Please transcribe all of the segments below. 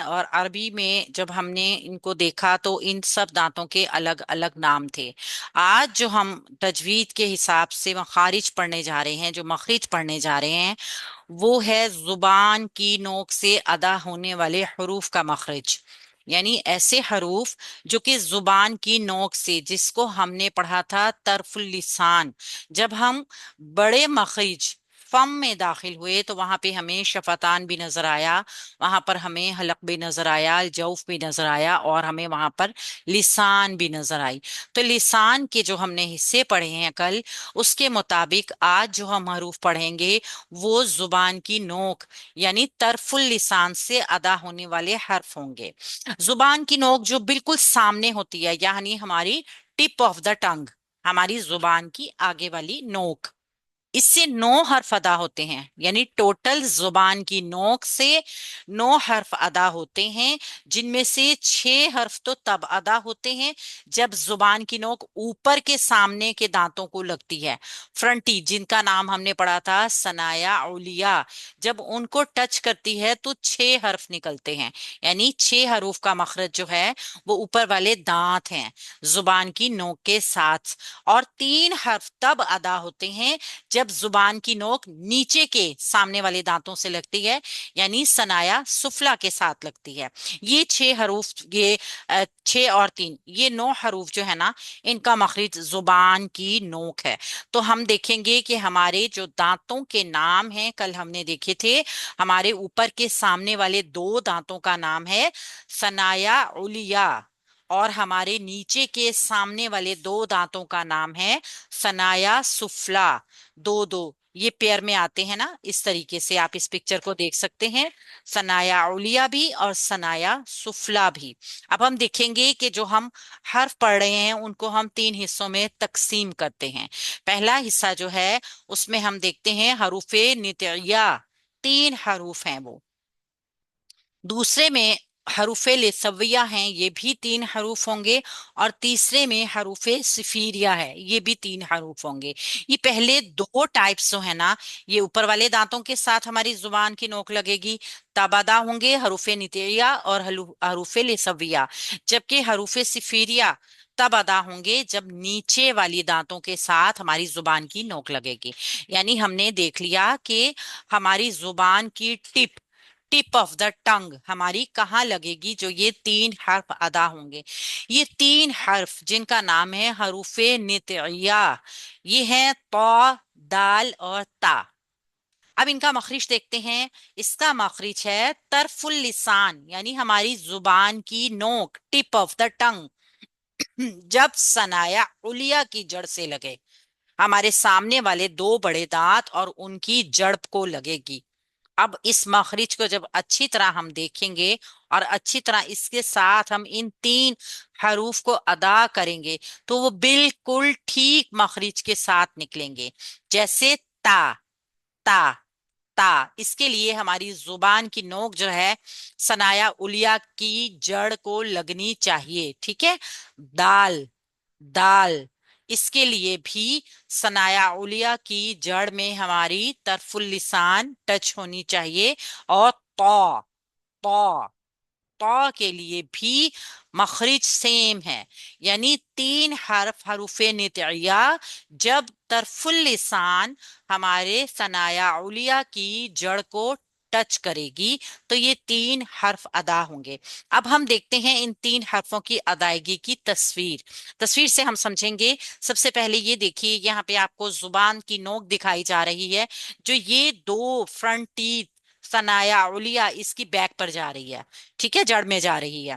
اور عربی میں جب ہم نے ان کو دیکھا تو ان سب دانتوں کے الگ الگ نام تھے۔ آج جو ہم تجوید کے حساب سے مخارج پڑھنے جا رہے ہیں، جو مخرج پڑھنے جا رہے ہیں، وہ ہے زبان کی نوک سے ادا ہونے والے حروف کا مخرج، یعنی ایسے حروف جو کہ زبان کی نوک سے، جس کو ہم نے پڑھا تھا طرف اللسان، جب ہم بڑے مخرج فم میں داخل ہوئے تو وہاں پہ ہمیں شفتان بھی نظر آیا، وہاں پر ہمیں حلق بھی نظر آیا، جوف بھی نظر آیا، اور ہمیں وہاں پر لسان بھی نظر آئی۔ تو لسان کے جو ہم نے حصے پڑھے ہیں کل، اس کے مطابق آج جو ہم حروف پڑھیں گے وہ زبان کی نوک یعنی طرف اللسان سے ادا ہونے والے حرف ہوں گے۔ زبان کی نوک جو بالکل سامنے ہوتی ہے، یعنی ہماری ٹپ آف دا ٹنگ، ہماری زبان کی آگے والی نوک، اس سے 9 حرف ادا ہوتے ہیں، یعنی ٹوٹل زبان کی نوک سے 9 حرف ادا ہوتے ہیں، جن میں سے 6 حرف تو تب ادا ہوتے ہیں جب زبان کی نوک اوپر کے سامنے کے دانتوں کو لگتی ہے، فرنٹی، جن کا نام ہم نے پڑھا تھا ثنایا علیا، جب ان کو ٹچ کرتی ہے تو 6 حرف نکلتے ہیں، یعنی 6 حروف کا مخرج جو ہے وہ اوپر والے دانت ہیں زبان کی نوک کے ساتھ، اور 3 حرف تب ادا ہوتے ہیں جب زبان کی نوک نیچے کے سامنے والے دانتوں سے لگتی ہے، یعنی ثنایا سفلا کے ساتھ لگتی ہے۔ یہ 6 حروف، یہ 6 اور 3، یہ 9 حروف جو ہے نا، ان کا مخرج زبان کی نوک ہے۔ تو ہم دیکھیں گے کہ ہمارے جو دانتوں کے نام ہیں، کل ہم نے دیکھے تھے، ہمارے اوپر کے سامنے والے 2 دانتوں کا نام ہے ثنایا علیا، اور ہمارے نیچے کے سامنے والے 2 دانتوں کا نام ہے ثنایا سفلا، دو دو یہ پیئر میں آتے ہیں نا، اس طریقے سے آپ اس پکچر کو دیکھ سکتے ہیں، ثنایا علیا بھی اور ثنایا سفلا بھی۔ اب ہم دیکھیں گے کہ جو ہم حرف پڑھ رہے ہیں ان کو ہم 3 حصوں میں تقسیم کرتے ہیں۔ پہلا حصہ جو ہے اس میں ہم دیکھتے ہیں حروف نطعیہ، 3 حروف ہیں وہ۔ دوسرے میں حروف لسویہ ہیں، یہ بھی 3 حروف ہوں گے، اور تیسرے میں حروف صفیریہ ہے، یہ بھی 3 حروف ہوں گے۔ یہ پہلے 2 ٹائپس جو ہے نا، یہ اوپر والے دانتوں کے ساتھ ہماری زبان کی نوک لگے گی، تب ادا ہوں گے حروف نطعیہ اور حروف لسویہ، جبکہ حروف صفیریہ تب ادا ہوں گے جب نیچے والی دانتوں کے ساتھ ہماری زبان کی نوک لگے گی۔ یعنی ہم نے دیکھ لیا کہ ہماری زبان کی ٹپ آف دا ٹنگ ہماری کہاں لگے گی، جو یہ 3 حرف ادا ہوں گے۔ یہ 3 حرف جن کا نام ہے حروف نطعیہ، یہ ہے طا، دال اور تا۔ اب ان کا مخرج دیکھتے ہیں۔ اس کا مخرج ہے طرف اللسان، یعنی ہماری زبان کی نوک، ٹپ آف دا ٹنگ، جب ثنایا علیا کی جڑ سے لگے، ہمارے سامنے والے 2 بڑے دانت اور ان کی جڑ کو لگے گی۔ اب اس مخرج کو جب اچھی طرح ہم دیکھیں گے اور اچھی طرح اس کے ساتھ ہم ان 3 حروف کو ادا کریں گے تو وہ بالکل ٹھیک مخرج کے ساتھ نکلیں گے، جیسے تا، تا، تا۔ اس کے لیے ہماری زبان کی نوک جو ہے ثنایا علیا کی جڑ کو لگنی چاہیے، ٹھیک ہے۔ دال، دال، اس کے لیے بھی ثنایا علیا کی جڑ میں ہماری طرف اللسان ٹچ ہونی چاہیے، اور طا، طا، طا کے لیے بھی مخرج سیم ہے، یعنی 3 حرف حروف نطعیہ جب طرف اللسان ہمارے ثنایا علیا کی جڑ کو ٹچ کرے گی تو یہ 3 حرف ادا ہوں گے۔ اب ہم دیکھتے ہیں ان 3 حرفوں کی ادائیگی کی تصویر۔ تصویر سے ہم سمجھیں گے، سب سے پہلے یہ دیکھیے، یہاں پہ آپ کو زبان کی نوک دکھائی جا رہی ہے، جو یہ 2 فرنٹ ٹیتھ ثنایا علیا اس کی بیک پر جا رہی ہے، ٹھیک ہے، جڑ میں جا رہی ہے۔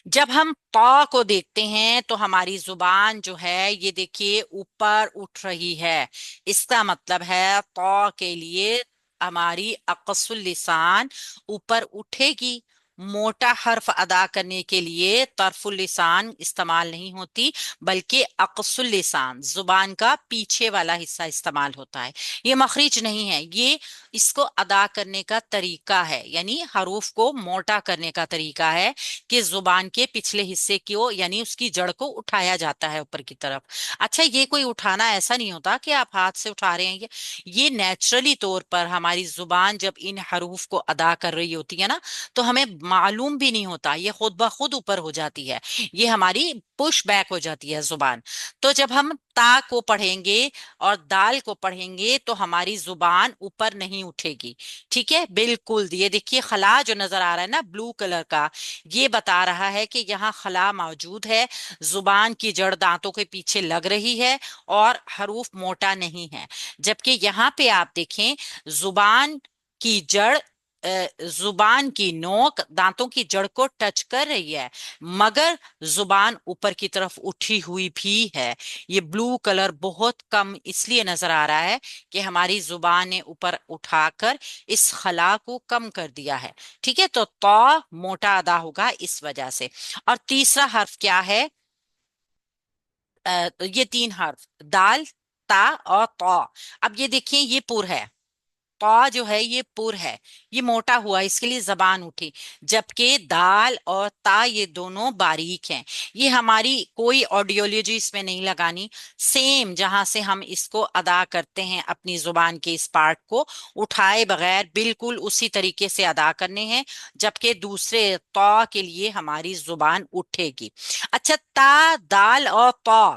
جب ہم طا کو دیکھتے ہیں تو ہماری زبان جو ہے یہ دیکھیے اوپر اٹھ رہی ہے، اس کا مطلب ہے طا کے لیے ہماری اقص اللسان اوپر اٹھے گی، موٹا حرف ادا کرنے کے لیے طرف اللسان استعمال نہیں ہوتی، بلکہ اقص اللسان، زبان کا پیچھے والا حصہ استعمال ہوتا ہے۔ یہ مخرج نہیں ہے، یہ اس کو ادا کرنے کا طریقہ ہے، یعنی حروف کو موٹا کرنے کا طریقہ ہے کہ زبان کے پچھلے حصے کو یعنی اس کی جڑ کو اٹھایا جاتا ہے اوپر کی طرف۔ اچھا، یہ کوئی اٹھانا ایسا نہیں ہوتا کہ آپ ہاتھ سے اٹھا رہے ہیں، یہ نیچرلی طور پر ہماری زبان جب ان حروف کو ادا کر رہی ہوتی ہے نا، تو ہمیں معلوم بھی نہیں ہوتا، یہ خود بخود اوپر ہو جاتی ہے، یہ ہماری پش بیک ہو جاتی ہے زبان۔ تو جب ہم تا کو پڑھیں گے اور دال کو پڑھیں گے تو ہماری زبان اوپر نہیں اٹھے گی، ٹھیک ہے؟ بالکل، یہ دیکھیے خلا جو نظر آ رہا ہے نا بلو کلر کا، یہ بتا رہا ہے کہ یہاں خلا موجود ہے، زبان کی جڑ دانتوں کے پیچھے لگ رہی ہے اور حروف موٹا نہیں ہے۔ جبکہ یہاں پہ آپ دیکھیں زبان کی جڑ، زبان کی نوک دانتوں کی جڑ کو ٹچ کر رہی ہے، مگر زبان اوپر کی طرف اٹھی ہوئی بھی ہے۔ یہ بلو کلر بہت کم اس لیے نظر آ رہا ہے کہ ہماری زبان نے اوپر اٹھا کر اس خلا کو کم کر دیا ہے، ٹھیک ہے؟ تو تو موٹا ادا ہوگا اس وجہ سے۔ اور تیسرا حرف کیا ہے؟ یہ تین حرف دال، تا اور طا۔ اب یہ دیکھیں یہ پر ہے، طا جو ہے یہ پر ہے، یہ موٹا ہوا، اس کے لیے زبان اٹھی، جبکہ دال اور تا یہ دونوں باریک ہیں۔ یہ ہماری کوئی آڈیولوجی اس میں نہیں لگانی، سیم جہاں سے ہم اس کو ادا کرتے ہیں اپنی زبان کے اس پارٹ کو اٹھائے بغیر بالکل اسی طریقے سے ادا کرنے ہیں، جبکہ دوسرے طا کے لیے ہماری زبان اٹھے گی۔ اچھا، تا، دال اور طا،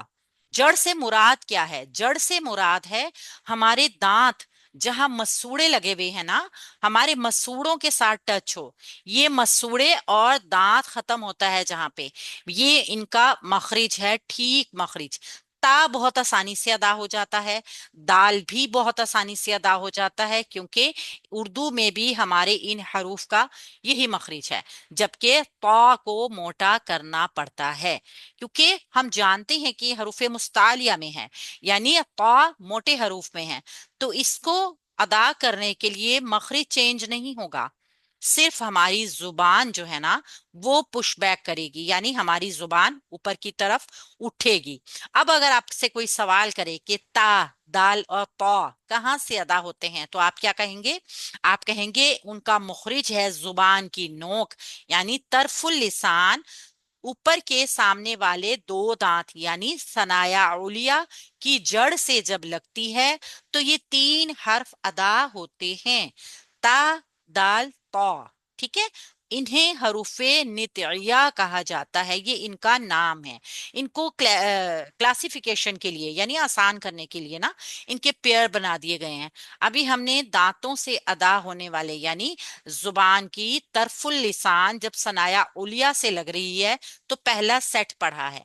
جڑ سے مراد کیا ہے؟ جڑ سے مراد ہے ہمارے دانت، جہاں مسوڑے لگے ہوئے ہیں نا، ہمارے مسوڑوں کے ساتھ ٹچ ہو، یہ مسوڑے اور دانت ختم ہوتا ہے جہاں پہ، یہ ان کا مخرج ہے، ٹھیک مخرج۔ تا بہت آسانی سے ادا ہو جاتا ہے، دال بھی بہت آسانی سے ادا ہو جاتا ہے، کیونکہ اردو میں بھی ہمارے ان حروف کا یہی مخرج ہے، جبکہ طا کو موٹا کرنا پڑتا ہے، کیونکہ ہم جانتے ہیں کہ حروف مستعلیہ میں ہے، یعنی طا موٹے حروف میں ہے، تو اس کو ادا کرنے کے لیے مخرج چینج نہیں ہوگا، صرف ہماری زبان جو ہے نا وہ پش بیک کرے گی، یعنی ہماری زبان اوپر کی طرف اٹھے گی۔ اب اگر آپ سے کوئی سوال کرے کہ تا، دال اور طا کہاں سے ادا ہوتے ہیں، تو آپ کیا کہیں گے؟ آپ کہیں گے ان کا مخرج ہے زبان کی نوک، یعنی طرف اللسان، اوپر کے سامنے والے دو دانت یعنی ثنایا علیا کی جڑ سے جب لگتی ہے تو یہ تین حرف ادا ہوتے ہیں، تا، دال، طا، ٹھیک ہے؟ انہیں حروف نطعیہ کہا جاتا ہے، یہ ان کا نام ہے۔ ان کو کلاسیفیکیشن کے لیے یعنی آسان کرنے کے لیے نا ان کے پیئر بنا دیے گئے ہیں۔ ابھی ہم نے دانتوں سے ادا ہونے والے یعنی زبان کی طرف اللسان جب ثنایا علیا سے لگ رہی ہے تو پہلا سیٹ پڑھا ہے۔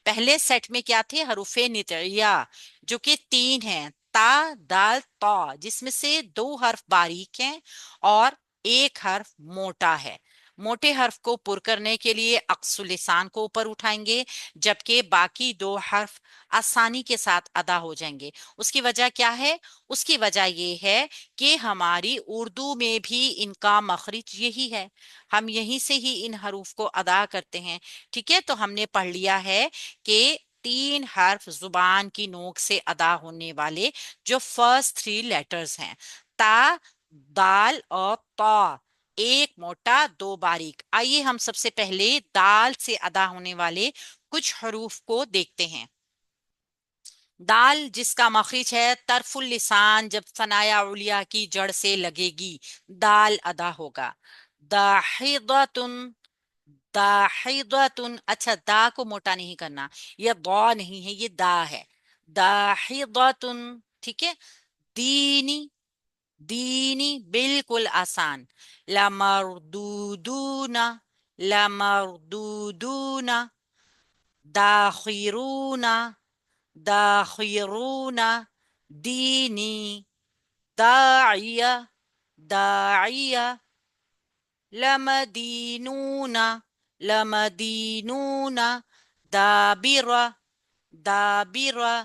پہلے سیٹ میں کیا تھے؟ حروف نطعیہ جو کہ تین ہیں، تا، دال، طا، جس میں سے دو حرف باریک ہیں اور ایک حرف موٹا ہے۔ موٹے حرف کو پر کرنے کے لیے اقص لسان کو اوپر اٹھائیں گے، جبکہ باقی دو حرف آسانی کے ساتھ ادا ہو جائیں گے۔ اس کی وجہ کیا ہے؟ اس کی وجہ یہ ہے کہ ہماری اردو میں بھی ان کا مخرج یہی ہے، ہم یہیں سے ہی ان حروف کو ادا کرتے ہیں، ٹھیک ہے؟ تو ہم نے پڑھ لیا ہے کہ تین حرف زبان کی نوک سے ادا ہونے والے جو فرسٹ تھری لیٹرز ہیں، تا، دال اور طا، ایک موٹا دو باریک۔ آئیے ہم سب سے پہلے دال سے ادا ہونے والے کچھ حروف کو دیکھتے ہیں۔ دال جس کا مخرج ہے طرف اللسان، جب ثنایا علیا کی جڑ سے لگے گی دال ادا ہوگا۔ داحضۃ، داحضۃ، اچھا دا کو موٹا نہیں کرنا، یہ ضا نہیں ہے، یہ دا ہے، داحضۃ، ٹھیک ہے؟ دینی، دینی بالکل آسان، لمردودون، لمردودون، داخرون، داخرون، دینی، داعیہ، داعیہ، لمدینون، لمدینون، دابرہ، دابرہ،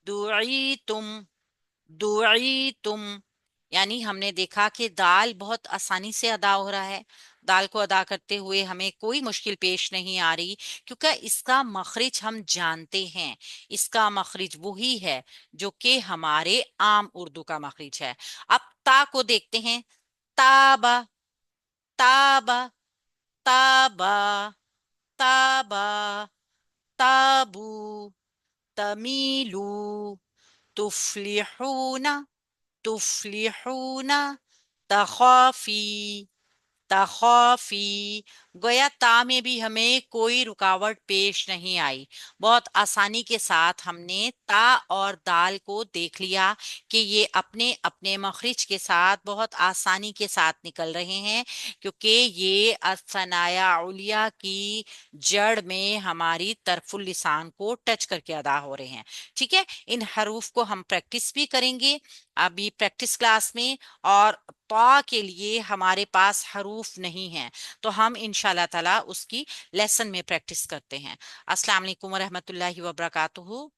دعیتم، دعیتم۔ یعنی ہم نے دیکھا کہ دال بہت آسانی سے ادا ہو رہا ہے، دال کو ادا کرتے ہوئے ہمیں کوئی مشکل پیش نہیں آ رہی، کیونکہ اس کا مخرج ہم جانتے ہیں۔ اس کا مخرج وہی ہے جو کہ ہمارے عام اردو کا مخرج ہے۔ اب تا کو دیکھتے ہیں، تابا، تابا، تابا، تابا، تابو، تمیلو، تفلحون، تفلحون، تخافی، تخافی۔ گویا تا میں بھی ہمیں کوئی رکاوٹ پیش نہیں آئی، بہت آسانی کے ساتھ ہم نے تا اور دال کو دیکھ لیا کہ یہ اپنے اپنے مخرج کے ساتھ بہت آسانی کے ساتھ نکل رہے ہیں، کیونکہ یہ الثنایا علیہ کی جڑ میں ہماری طرف اللسان کو ٹچ کر کے ادا ہو رہے ہیں۔ ٹھیک ہے، ان حروف کو ہم پریکٹس بھی کریں گے ابھی پریکٹس کلاس میں، اور طا کے لیے ہمارے پاس حروف نہیں ہیں، تو ہم انشاءاللہ تعالی اس کی لیسن میں پریکٹس کرتے ہیں۔ السلام علیکم ورحمۃ اللہ وبرکاتہ۔